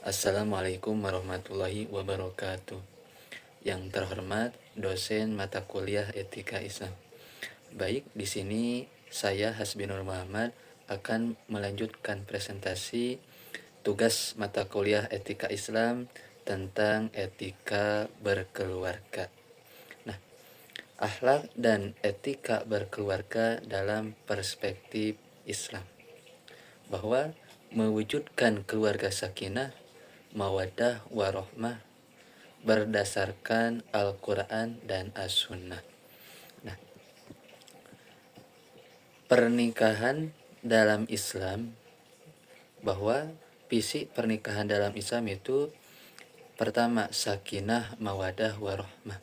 Assalamualaikum warahmatullahi wabarakatuh. Yang terhormat dosen mata kuliah Etika Islam. Baik, di sini saya Hasbinur Muhammad akan melanjutkan presentasi tugas mata kuliah Etika Islam tentang etika berkeluarga. Nah, akhlak dan etika berkeluarga dalam perspektif Islam, bahwa mewujudkan keluarga sakinah, mawaddah warohmah berdasarkan Al-Quran dan As-Sunnah. Nah, pernikahan dalam Islam, bahwa visi pernikahan dalam Islam itu pertama sakinah, mawadah, warohmah,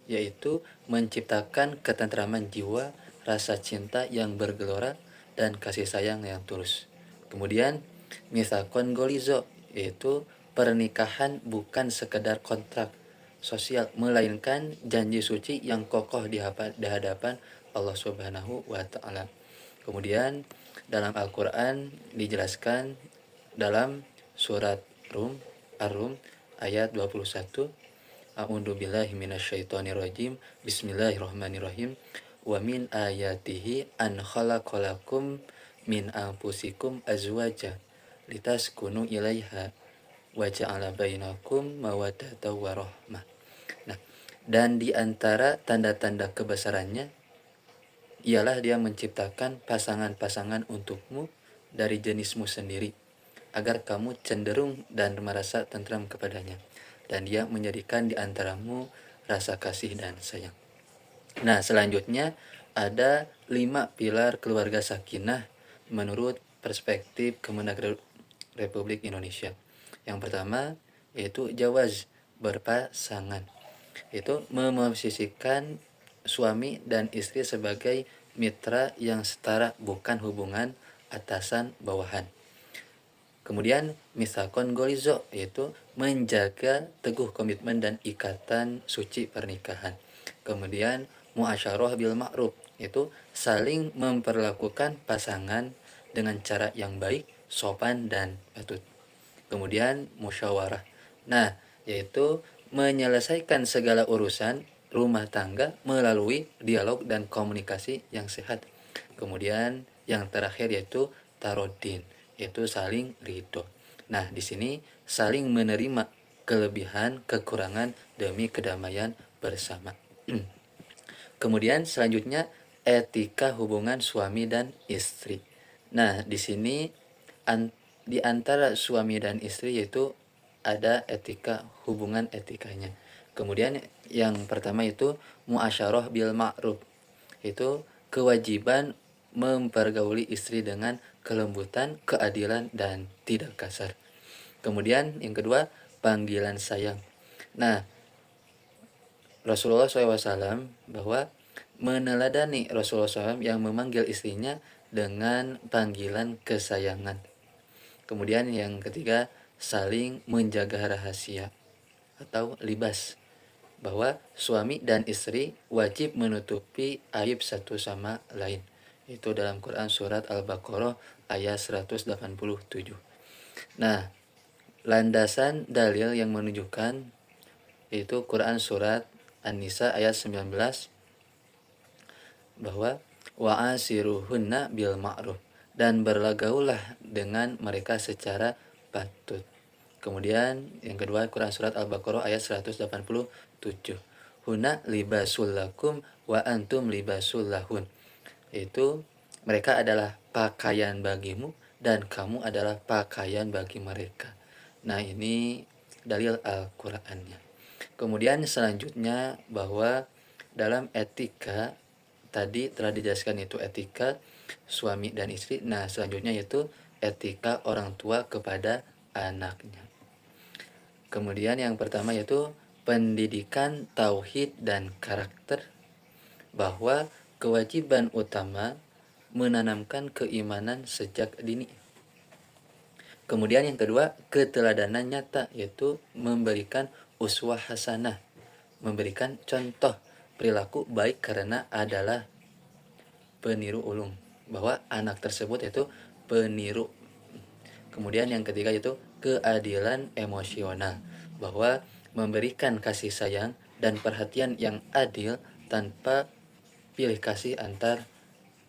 yaitu menciptakan ketentraman jiwa, rasa cinta yang bergelora, dan kasih sayang yang tulus. Kemudian misakon golizo, yaitu pernikahan bukan sekedar kontrak sosial, melainkan janji suci yang kokoh di hadapan Allah Subhanahu wa Ta'ala. Kemudian dalam Al-Quran dijelaskan dalam surat Ar-Rum ayat 21, A'udzu billahi minasyaitonir rajim. Bismillahirrahmanirrahim. Wa min ayatihi an khalaqalakum min anfusikum azwaja litaskunu ilaiha wa ja'ala bainakum mawaddatan wa rahmah. Nah, dan di antara tanda-tanda kebesarannya ialah dia menciptakan pasangan-pasangan untukmu dari jenismu sendiri, agar kamu cenderung dan merasa tentram kepadanya, dan dia menjadikan di antaramu rasa kasih dan sayang. Nah, selanjutnya ada 5 pilar keluarga sakinah menurut perspektif Kemenak Republik Indonesia. Yang pertama yaitu jawaz, berpasangan. Itu memosisikan suami dan istri sebagai mitra yang setara, bukan hubungan atasan bawahan. Kemudian misakon golizo, yaitu menjaga teguh komitmen dan ikatan suci pernikahan. Kemudian muasyarah bil ma'ruf, yaitu saling memperlakukan pasangan dengan cara yang baik, sopan dan patut. Kemudian musyawarah, nah, yaitu menyelesaikan segala urusan rumah tangga melalui dialog dan komunikasi yang sehat. Kemudian yang terakhir yaitu tarodin, yaitu saling ridho. Nah, di sini saling menerima kelebihan kekurangan demi kedamaian bersama. Kemudian selanjutnya etika hubungan suami dan istri. Nah, di sini di antara suami dan istri yaitu ada etika hubungan etikanya. Kemudian yang pertama itu muasyarah bil ma'ruf, itu kewajiban mempergauli istri dengan kelembutan, keadilan, dan tidak kasar. Kemudian yang kedua panggilan sayang. Nah, Rasulullah SAW bahwa meneladani Rasulullah SAW yang memanggil istrinya dengan panggilan kesayangan. Kemudian yang ketiga saling menjaga rahasia atau libas, bahwa suami dan istri wajib menutupi aib satu sama lain. Itu dalam Quran surat Al-Baqarah ayat 187. Nah, landasan dalil yang menunjukkan itu Quran surat An-Nisa ayat 19, bahwa wa'asiruhunna bil ma'ruf, dan berlagaulah dengan mereka secara patut. Kemudian yang kedua Quran surat Al-Baqarah ayat 187. Huna libasul lakum wa antum libasul lahun. Itu mereka adalah pakaian bagimu dan kamu adalah pakaian bagi mereka. Nah, ini dalil Al-Qur'annya. Kemudian selanjutnya bahwa dalam etika tadi telah dijelaskan itu etika suami dan istri. Nah, selanjutnya yaitu etika orang tua kepada anaknya. Kemudian yang pertama yaitu pendidikan tauhid dan karakter, bahwa kewajiban utama menanamkan keimanan sejak dini. Kemudian yang kedua keteladanan nyata, yaitu memberikan uswah hasanah, memberikan contoh perilaku baik karena adalah peniru ulung, bahwa anak tersebut yaitu peniru. Kemudian yang ketiga yaitu keadilan emosional, bahwa memberikan kasih sayang dan perhatian yang adil tanpa pilih kasih antar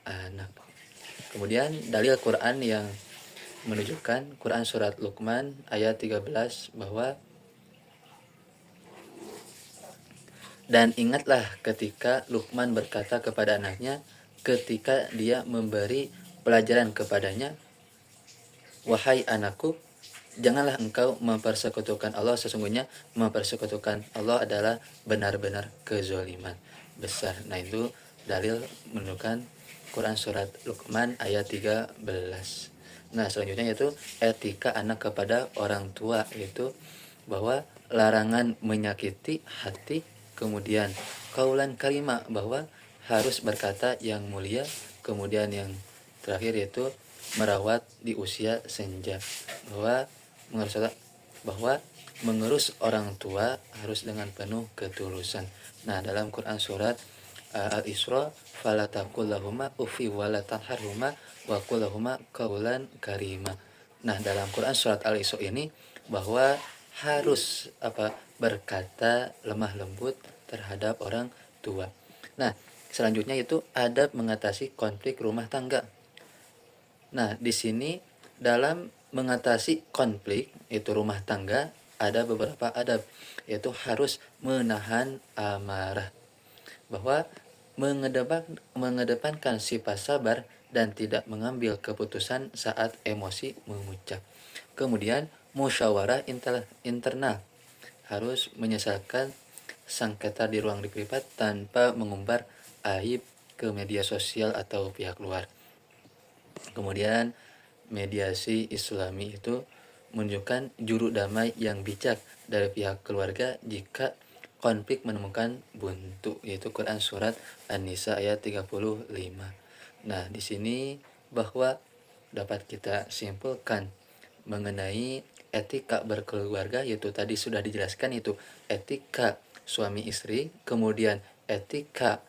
anak. Kemudian dalil Quran yang menunjukkan, Quran surat Luqman ayat 13, bahwa dan ingatlah ketika Luqman berkata kepada anaknya ketika dia memberi pelajaran kepadanya, wahai anakku, janganlah engkau mempersekutukan Allah, sesungguhnya mempersekutukan Allah adalah benar-benar kezoliman besar. Nah, itu dalil menunjukkan Quran surat Luqman ayat 13. Nah, selanjutnya yaitu etika anak kepada orang tua, yaitu bahwa larangan menyakiti hati, kemudian kaulan kalimah, bahwa harus berkata yang mulia, kemudian yang terakhir yaitu merawat di usia senja, bahwa mengurus bahwa mengurus orang tua harus dengan penuh ketulusan. Nah, dalam Quran surat Al-Isra, fala taqul lahuma uffi wa la tanharhuma wa qul lahuma qaulan karima. Nah, dalam Quran surat Al-Isra ini bahwa harus berkata lemah lembut terhadap orang tua. Nah, selanjutnya itu adab mengatasi konflik rumah tangga. Nah, di sini dalam mengatasi konflik itu rumah tangga ada beberapa adab, yaitu harus menahan amarah, bahwa mengedepankan sifat sabar dan tidak mengambil keputusan saat emosi memuncak. Kemudian musyawarah internal, harus menyelesaikan sengketa di ruang privat tanpa mengumbar aib ke media sosial atau pihak luar. Kemudian mediasi Islami itu menunjukkan juru damai yang bijak dari pihak keluarga jika konflik menemukan buntu, yaitu Quran surat An-Nisa ayat 35. Nah, di sini bahwa dapat kita simpulkan mengenai etika berkeluarga, yaitu tadi sudah dijelaskan, itu etika suami istri, kemudian etika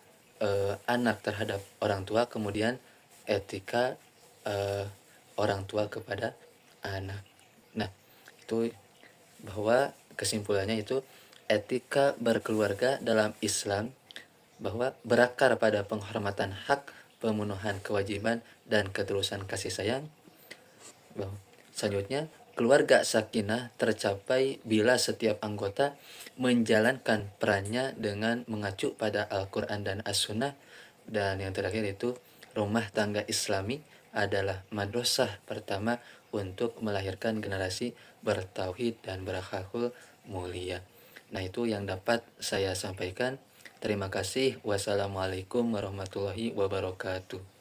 anak terhadap orang tua, kemudian etika orang tua kepada anak. Nah, itu bahwa kesimpulannya itu etika berkeluarga dalam Islam bahwa berakar pada penghormatan hak, pemenuhan kewajiban, dan ketulusan kasih sayang. Selanjutnya, keluarga sakinah tercapai bila setiap anggota menjalankan perannya dengan mengacu pada Al-Quran dan As-Sunnah. Dan yang terakhir itu rumah tangga Islami adalah madrasah pertama untuk melahirkan generasi bertauhid dan berakhlakul mulia. Nah, itu yang dapat saya sampaikan. Terima kasih. Wassalamualaikum warahmatullahi wabarakatuh.